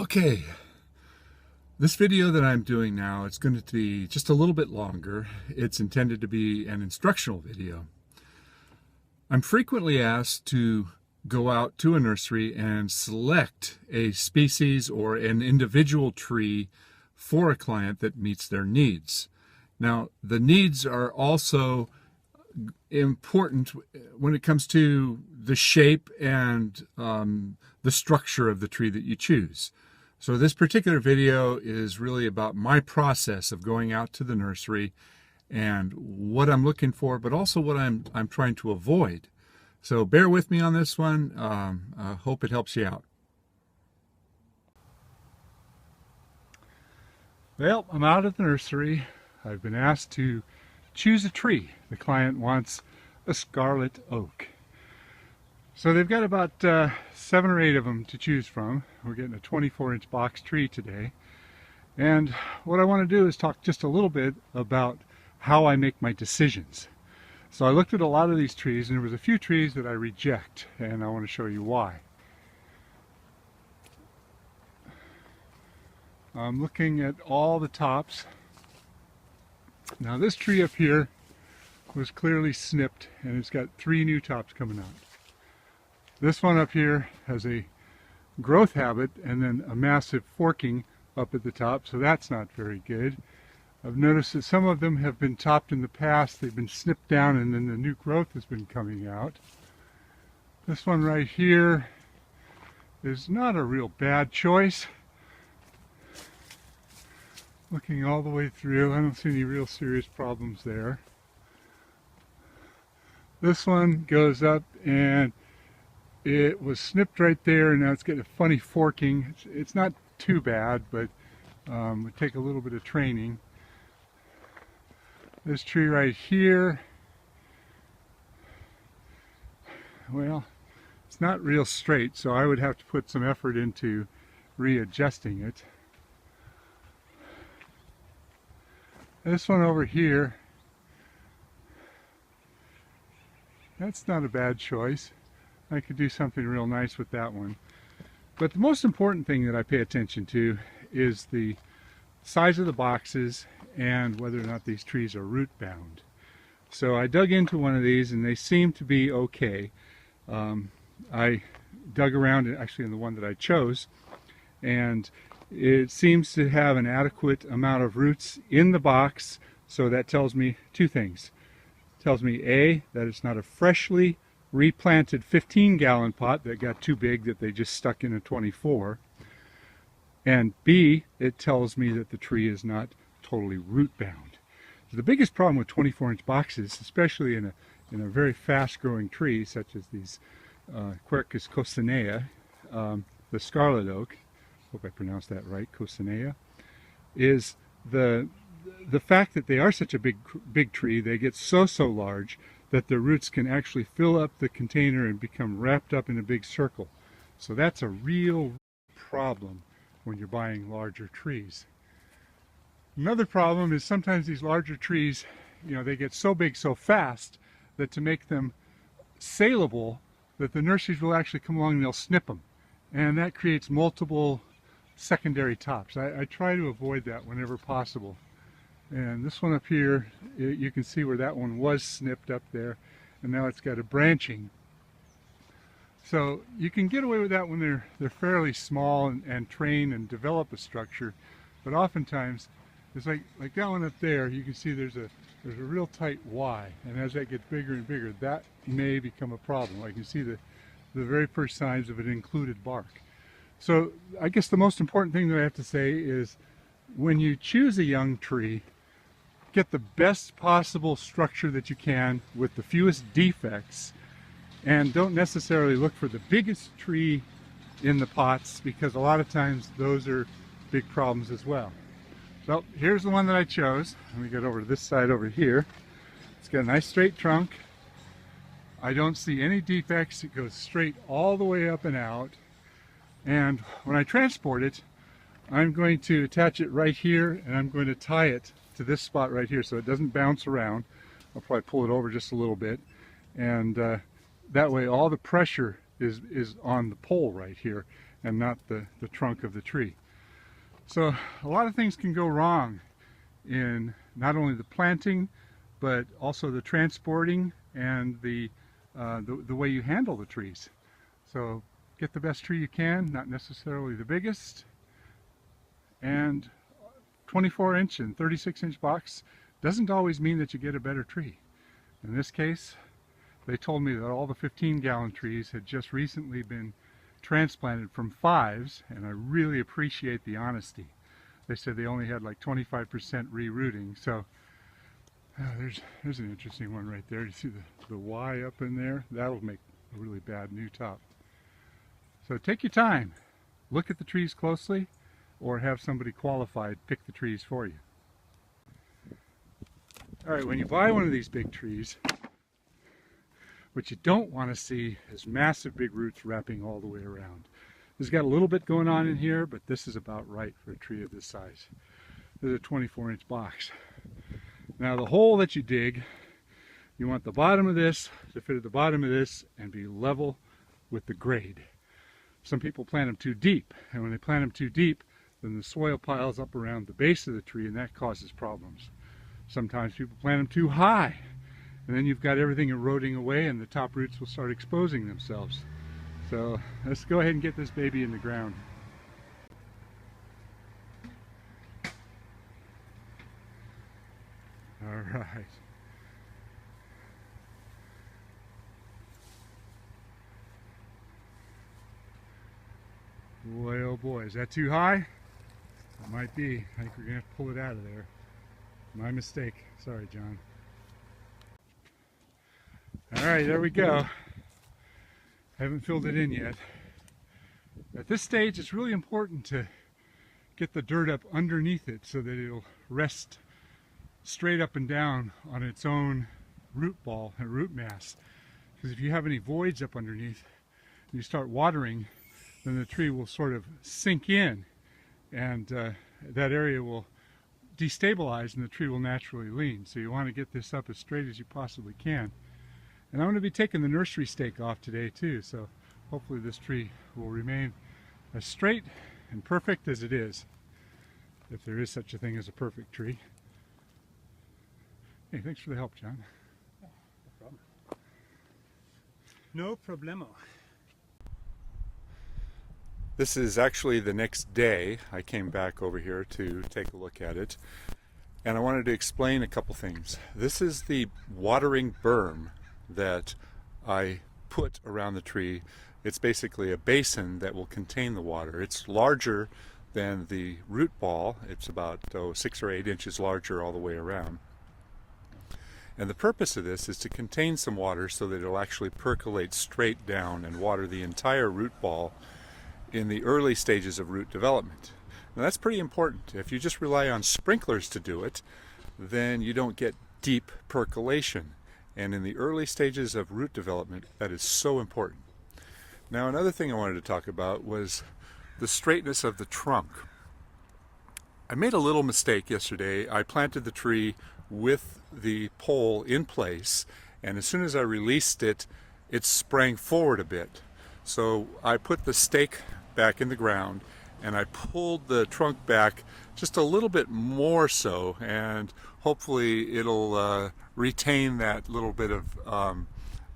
Okay, this video that I'm doing now, it's going to be just a little bit longer. It's intended to be an instructional video. I'm frequently asked to go out to a nursery and select a species or an individual tree for a client that meets their needs. Now, the needs are also important when it comes to the shape and the structure of the tree that you choose. So this particular video is really about my process of going out to the nursery and what I'm looking for, but also what I'm trying to avoid. So bear with me on this one. I hope it helps you out. Well, I'm out at the nursery. I've been asked to choose a tree. The client wants a Scarlet Oak. So they've got about 7 or 8 of them to choose from. We're getting a 24-inch box tree today. And what I want to do is talk just a little bit about how I make my decisions. So I looked at a lot of these trees, and there was a few trees that I reject, and I want to show you why. I'm looking at all the tops. Now this tree up here was clearly snipped, and it's got 3 new tops coming out. This one up here has a growth habit and then a massive forking up at the top, so that's not very good. I've noticed that some of them have been topped in the past. They've been snipped down and then the new growth has been coming out. This one right here is not a real bad choice. Looking all the way through, I don't see any real serious problems there. This one goes up and it was snipped right there, and now it's getting a funny forking. It's not too bad, but it would take a little bit of training. This tree right here, well, it's not real straight, so I would have to put some effort into readjusting it. This one over here, that's not a bad choice. I could do something real nice with that one. But the most important thing that I pay attention to is the size of the boxes and whether or not these trees are root bound. So I dug into one of these and they seem to be okay. I dug around actually in the one that I chose, and it seems to have an adequate amount of roots in the box, so that tells me 2 things. It tells me A, that it's not a freshly replanted 15-gallon pot that got too big that they just stuck in a 24, and B, it tells me that the tree is not totally root bound. So the biggest problem with 24-inch boxes, especially in a very fast-growing tree such as these Quercus coccinea, the Scarlet Oak, hope I pronounced that right, coccinea, is the fact that they are such a big tree. They get so large that the roots can actually fill up the container and become wrapped up in a big circle. So that's a real problem when you're buying larger trees. Another problem is sometimes these larger trees, they get so big so fast that to make them saleable, that the nurseries will actually come along and they'll snip them. And that creates multiple secondary tops. I try to avoid that whenever possible. And this one up here, you can see where that one was snipped up there, and now it's got a branching. So you can get away with that when they're fairly small and train and develop a structure, but oftentimes it's like that one up there. You can see there's a real tight Y, and as that gets bigger and bigger, that may become a problem. I can see the very first signs of an included bark. So I guess the most important thing that I have to say is when you choose a young tree, get the best possible structure that you can with the fewest defects, and don't necessarily look for the biggest tree in the pots, because a lot of times those are big problems as well. So here's the one that I chose. Let me get over to this side over here. It's got a nice straight trunk. I don't see any defects. It goes straight all the way up and out. And when I transport it, I'm going to attach it right here, and I'm going to tie it to this spot right here so it doesn't bounce around. I'll probably pull it over just a little bit, and that way all the pressure is on the pole right here, and not the trunk of the tree. So a lot of things can go wrong in not only the planting, but also the transporting and the way you handle the trees. So get the best tree you can, not necessarily the biggest. And 24-inch and 36-inch box doesn't always mean that you get a better tree. In this case, they told me that all the 15-gallon trees had just recently been transplanted from 5s, and I really appreciate the honesty. They said they only had like 25% rerooting, so there's an interesting one right there. You see the Y up in there? That'll make a really bad new top. So take your time, look at the trees closely, or have somebody qualified pick the trees for you. All right, when you buy one of these big trees, what you don't want to see is massive big roots wrapping all the way around. This has got a little bit going on in here, but this is about right for a tree of this size. This is a 24-inch box. Now the hole that you dig, you want the bottom of this to fit at the bottom of this and be level with the grade. Some people plant them too deep, and when they plant them too deep, then the soil piles up around the base of the tree, and that causes problems. Sometimes people plant them too high, and then you've got everything eroding away and the top roots will start exposing themselves. So let's go ahead and get this baby in the ground. All right. Boy, oh boy, is that too high? It might be. I think we're gonna have to pull it out of there. My mistake. Sorry, John. All right, there we go. Haven't filled it in yet. At this stage, it's really important to get the dirt up underneath it so that it'll rest straight up and down on its own root ball and root mass. Because if you have any voids up underneath and you start watering, then the tree will sort of sink in, and that area will destabilize and the tree will naturally lean. So you want to get this up as straight as you possibly can. And I'm going to be taking the nursery stake off today too, so hopefully this tree will remain as straight and perfect as it is, if there is such a thing as a perfect tree. Hey, thanks for the help, John. No problem. No problemo. This is actually the next day I came back over here to take a look at it, and I wanted to explain a couple things. This is the watering berm that I put around the tree. It's basically a basin that will contain the water. It's larger than the root ball. It's about 6 or 8 inches larger all the way around. And the purpose of this is to contain some water so that it'll actually percolate straight down and water the entire root ball in the early stages of root development. Now that's pretty important. If you just rely on sprinklers to do it, then you don't get deep percolation. And in the early stages of root development, that is so important. Now another thing I wanted to talk about was the straightness of the trunk. I made a little mistake yesterday. I planted the tree with the pole in place, and as soon as I released it, it sprang forward a bit. So I put the stake back in the ground and I pulled the trunk back just a little bit more so, and hopefully it'll retain that little bit of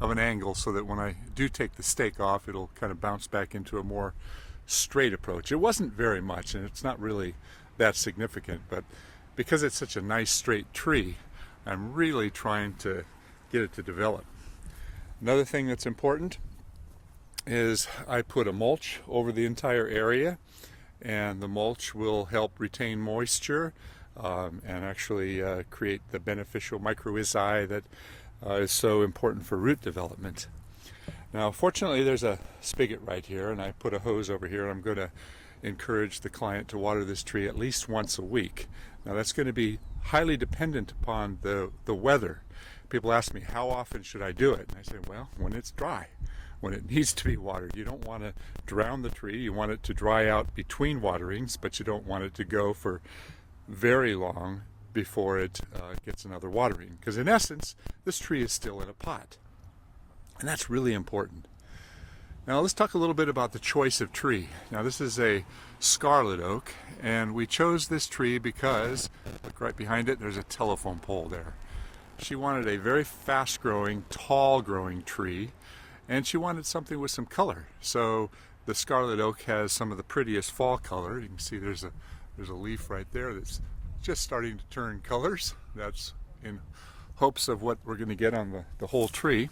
an angle so that when I do take the stake off, it'll kind of bounce back into a more straight approach. It wasn't very much, and it's not really that significant, but because it's such a nice straight tree, I'm really trying to get it to develop. Another thing that's important is I put a mulch over the entire area, and the mulch will help retain moisture and actually create the beneficial mycorrhizae that is so important for root development. Now fortunately there's a spigot right here, and I put a hose over here. I'm going to encourage the client to water this tree at least once a week. Now that's going to be highly dependent upon the weather. People ask me, how often should I do it? And I say, well, when it's dry, when it needs to be watered. You don't want to drown the tree. You want it to dry out between waterings, but you don't want it to go for very long before it gets another watering. Because in essence, this tree is still in a pot. And that's really important. Now let's talk a little bit about the choice of tree. Now this is a Scarlet Oak, and we chose this tree because, look right behind it, there's a telephone pole there. She wanted a very fast-growing, tall-growing tree, and she wanted something with some color. So the Scarlet Oak has some of the prettiest fall color. You can see there's a leaf right there that's just starting to turn colors. That's in hopes of what we're going to get on the whole tree.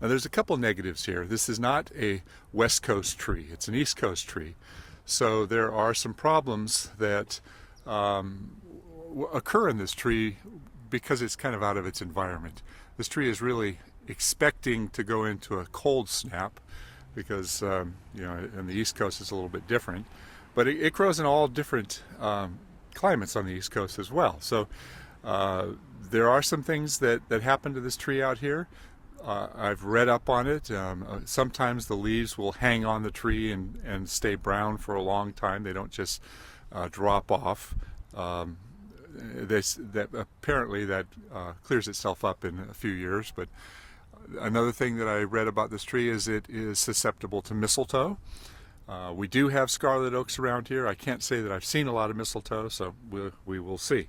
Now there's a couple negatives here. This is not a West Coast tree, it's an East Coast tree. So there are some problems that occur in this tree because it's kind of out of its environment. This tree is really expecting to go into a cold snap because you know, on the East Coast it's a little bit different. But it grows in all different climates on the East Coast as well. So there are some things that happen to this tree out here. I've read up on it. Sometimes the leaves will hang on the tree and stay brown for a long time. They don't just drop off. Apparently that clears itself up in a few years. But another thing that I read about this tree is it is susceptible to mistletoe. We do have scarlet oaks around here. I can't say that I've seen a lot of mistletoe, so we will see.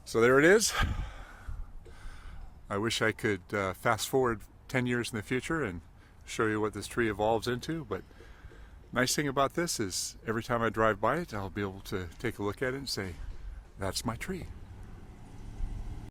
So there it is. I wish I could fast forward 10 years in the future and show you what this tree evolves into, but nice thing about this is every time I drive by it, I'll be able to take a look at it and say, that's my tree.